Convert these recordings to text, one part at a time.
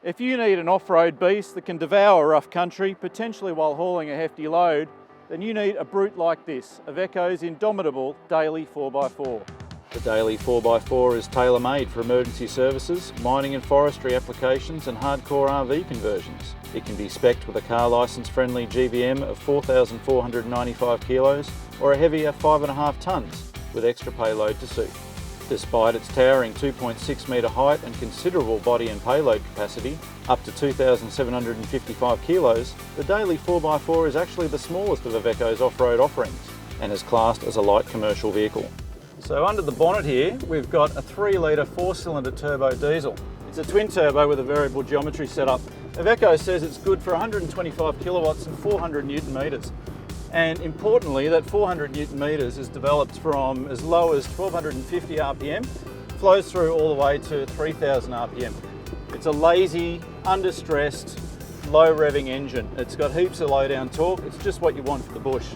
If you need an off-road beast that can devour rough country, potentially while hauling a hefty load, then you need a brute like this, Iveco's Indomitable Daily 4x4. The Daily 4x4 is tailor-made for emergency services, mining and forestry applications and hardcore RV conversions. It can be spec'd with a car licence-friendly GVM of 4,495 kilos or a heavier 5.5 tonnes with extra payload to suit. Despite its towering 2.6 metre height and considerable body and payload capacity, up to 2,755 kilos, the Daily 4x4 is actually the smallest of Iveco's off-road offerings and is classed as a light commercial vehicle. So under the bonnet here, we've got a 3-litre 4-cylinder turbo diesel. It's a twin turbo with a variable geometry setup. Iveco says it's good for 125 kilowatts and 400 newton metres. And importantly, that 400 newton metres is developed from as low as 1250 RPM, flows through all the way to 3000 RPM. It's a lazy, understressed, low revving engine. It's got heaps of low down torque. It's just what you want for the bush.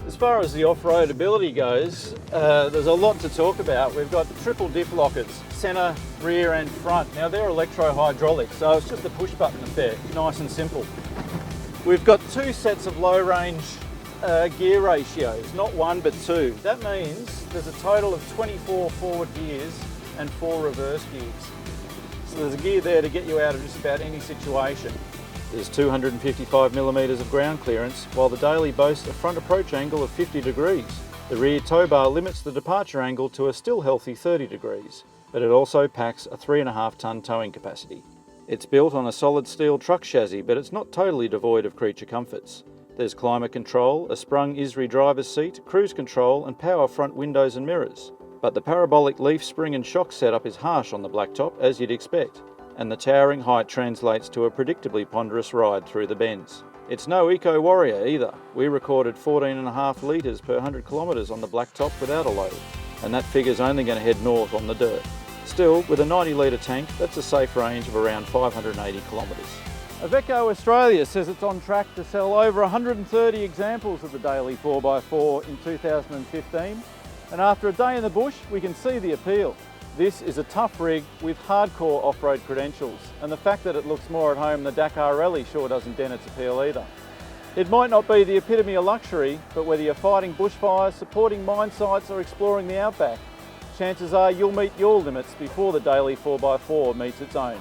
As far as the off-road ability goes, there's a lot to talk about. We've got triple diff lockers, centre, rear and front. Now they're electro-hydraulic, so it's just a push button affair, nice and simple. We've got 2 sets of low range gear ratios, not 1 but 2. That means there's a total of 24 forward gears and 4 reverse gears. So there's a gear there to get you out of just about any situation. There's 255mm of ground clearance, while the Daily boasts a front approach angle of 50 degrees. The rear tow bar limits the departure angle to a still healthy 30 degrees, but it also packs a 3.5 tonne towing capacity. It's built on a solid steel truck chassis, but it's not totally devoid of creature comforts. There's climate control, a sprung ISRI driver's seat, cruise control and power front windows and mirrors. But the parabolic leaf spring and shock setup is harsh on the blacktop, as you'd expect, and the towering height translates to a predictably ponderous ride through the bends. It's no eco-warrior either. We recorded 14.5 litres per 100 kilometres on the blacktop without a load, and that figure's only going to head north on the dirt. Still, with a 90-litre tank, that's a safe range of around 580 kilometres. Iveco Australia says it's on track to sell over 130 examples of the Daily 4x4 in 2015, and after a day in the bush we can see the appeal. This is a tough rig with hardcore off-road credentials, and the fact that it looks more at home in the Dakar Rally sure doesn't dent its appeal either. It might not be the epitome of luxury, but whether you're fighting bushfires, supporting mine sites or exploring the outback, chances are you'll meet your limits before the Daily 4x4 meets its own.